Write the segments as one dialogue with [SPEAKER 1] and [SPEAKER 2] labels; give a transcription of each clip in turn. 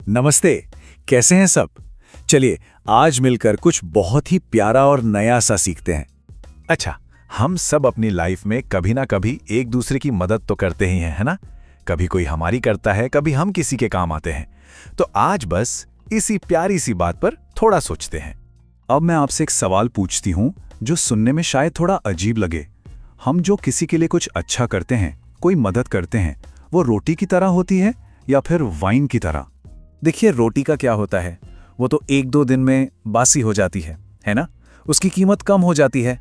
[SPEAKER 1] नमस्ते। कैसे हैं सब? चलिए आज मिलकर कुछ बहुत ही प्यारा और नया सा सीखते हैं।
[SPEAKER 2] अच्छा, हम सब अपनी लाइफ में कभी ना कभी एक दूसरे की मदद तो करते ही हैं, है ना? कभी कोई हमारी करता है, कभी हम किसी के काम आते हैं। तो आज बस इसी प्यारी सी बात पर थोड़ा सोचते हैं।
[SPEAKER 1] अब मैं आपसे एक सवाल पूछती हूँ जो सुनने में शायद थोड़ा अजीब लगे। हम जो किसी के लिए कुछ अच्छा करते हैं, कोई मदद करते हैं, वो रोटी की तरह होती है या फिर वाइन की तरह?
[SPEAKER 3] देखिए, रोटी का क्या होता है, वो तो एक दो दिन में बासी हो जाती है ना? उसकी कीमत कम हो जाती है।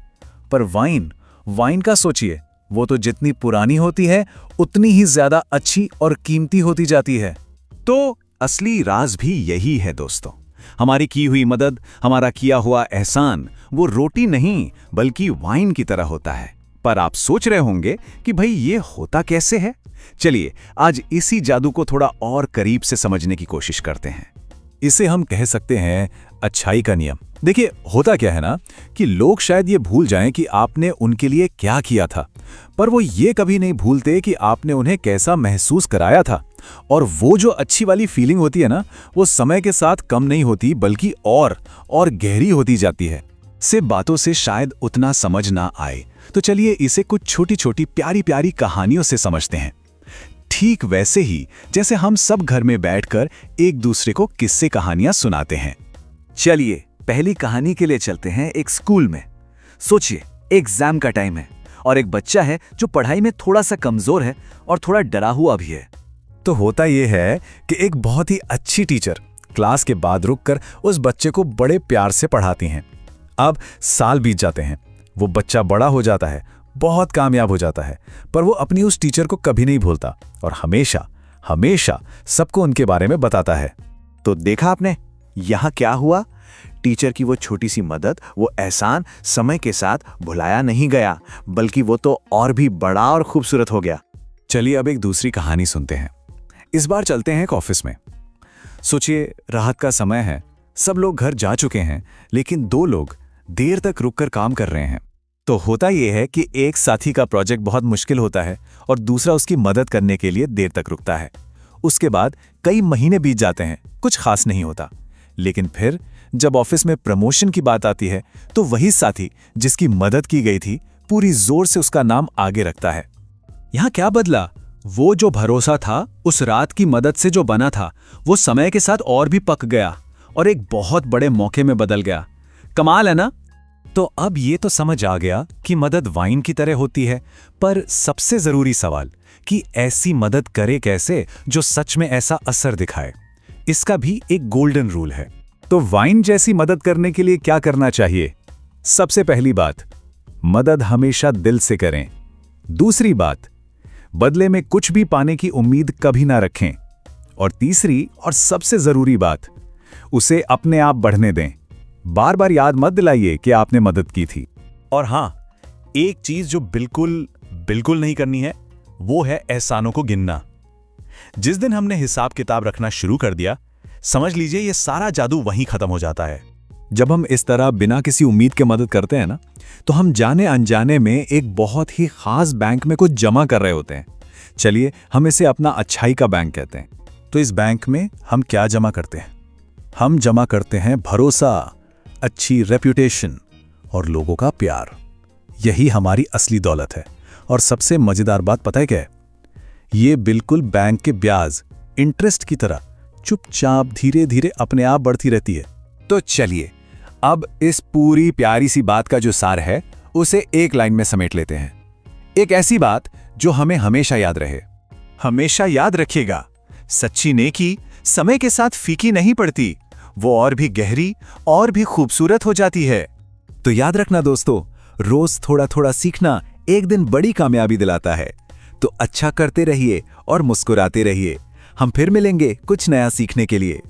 [SPEAKER 3] पर वाइन का सोचिए, वो तो जितनी पुरानी होती है उतनी ही ज्यादा अच्छी और कीमती होती जाती है।
[SPEAKER 2] तो असली राज भी यही है दोस्तों। हमारी की हुई मदद, हमारा किया हुआ एहसान, वो रोटी नहीं बल्कि वाइन की तरह होता है। पर आप सोच रहे होंगे कि भाई ये होता कैसे है? चलिए आज इसी जादू को थोड़ा और करीब से समझने की कोशिश करते हैं।
[SPEAKER 1] इसे हम कह सकते हैं अच्छाई का नियम। देखिए, होता क्या है ना कि लोग शायद ये भूल जाएं कि आपने उनके लिए क्या किया था, पर वो ये कभी नहीं भूलते कि आपने उन्हें कैसा महसूस कराया था। और वो जो अच्छी वाली फीलिंग होती है ना, वो समय के साथ कम नहीं होती बल्कि और गहरी होती जाती है। से बातों से शायद उतना समझ ना आए, तो चलिए इसे कुछ छोटी छोटी प्यारी प्यारी कहानियों से समझते हैं। ठीक वैसे ही जैसे हम सब घर में बैठकर एक दूसरे को किस्से कहानियां सुनाते हैं।
[SPEAKER 3] चलिए पहली कहानी के लिए चलते हैं एक स्कूल में। सोचिए, एग्जाम का टाइम है और एक बच्चा है जो पढ़ाई में थोड़ा सा कमजोर है और थोड़ा डरा हुआ भी है।
[SPEAKER 1] तो होता यह है कि एक बहुत ही अच्छी टीचर क्लास के बाद रुककर उस बच्चे को बड़े प्यार से पढ़ाती हैं। अब साल बीत जाते हैं, वो बच्चा बड़ा हो जाता है, बहुत कामयाब हो जाता है, पर वो अपनी उस टीचर को कभी नहीं भूलता और हमेशा सबको उनके बारे में बताता है।
[SPEAKER 3] तो देखा आपने यहाँ क्या हुआ? टीचर की वो छोटी सी मदद, वो एहसान समय के साथ भुलाया नहीं गया, बल्कि वो तो और भी बड़ा और खूबसूरत हो गया।
[SPEAKER 1] चलिए अब एक दूसरी कहानी सुनते हैं। इस बार चलते हैं एक ऑफिस में। सोचिए, राहत का समय है, सब लोग घर जा चुके हैं, लेकिन दो लोग देर तक रुककर काम कर रहे हैं। तो होता यह है कि एक साथी का प्रोजेक्ट बहुत मुश्किल होता है और दूसरा उसकी मदद करने के लिए देर तक रुकता है। उसके बाद कई महीने बीत जाते हैं, कुछ खास नहीं होता। लेकिन फिर जब ऑफिस में प्रमोशन की बात आती है, तो वही साथी जिसकी मदद की गई थी पूरी जोर से उसका नाम आगे रखता है।
[SPEAKER 4] यहां क्या बदला? वो जो भरोसा था उस रात की मदद से जो बना था, वो समय के साथ और भी पक गया और एक बहुत बड़े मौके में बदल गया। कमाल है ना?
[SPEAKER 1] तो अब ये तो समझ आ गया कि मदद वाइन की तरह होती है, पर सबसे जरूरी सवाल कि ऐसी मदद करे कैसे जो सच में ऐसा असर दिखाए। इसका भी एक गोल्डन रूल है। तो वाइन जैसी मदद करने के लिए क्या करना चाहिए? सबसे पहली बात, मदद हमेशा दिल से करें। दूसरी बात, बदले में कुछ भी पाने की उम्मीद कभी ना रखें। और तीसरी और सबसे जरूरी बात, उसे अपने आप बढ़ने दें। बार बार याद मत दिलाइए कि आपने मदद की थी।
[SPEAKER 2] और हां, एक चीज जो बिल्कुल नहीं करनी है, वो है एहसानों को गिनना। जिस दिन हमने हिसाब किताब रखना शुरू कर दिया, समझ लीजिए ये सारा जादू वहीं खत्म हो जाता है।
[SPEAKER 1] जब हम इस तरह बिना किसी उम्मीद के मदद करते हैं ना, तो हम जाने अनजाने में एक बहुत ही खास बैंक में कुछ जमा कर रहे होते हैं। चलिए हम इसे अपना अच्छाई का बैंक कहते हैं। तो इस बैंक में हम क्या जमा करते हैं? हम जमा करते हैं भरोसा, अच्छी रेप्यूटेशन और लोगों का प्यार। यही हमारी असली दौलत है। और सबसे मजेदार बात पता है क्या है? ये बिल्कुल बैंक के ब्याज, इंटरेस्ट की तरह चुपचाप धीरे धीरे अपने आप बढ़ती रहती है। तो चलिए अब इस पूरी प्यारी सी बात का जो सार है, उसे एक लाइन में समेट लेते हैं। एक ऐसी बात जो हमें हमेशा याद रहे। हमेशा याद रखिएगा, सच्ची नेकी समय के साथ फीकी नहीं पड़ती, वो और भी गहरी और भी खूबसूरत हो जाती है। तो याद रखना दोस्तों, रोज थोड़ा थोड़ा सीखना एक दिन बड़ी कामयाबी दिलाता है। तो अच्छा करते रहिए और मुस्कुराते रहिए। हम फिर मिलेंगे कुछ नया सीखने के लिए।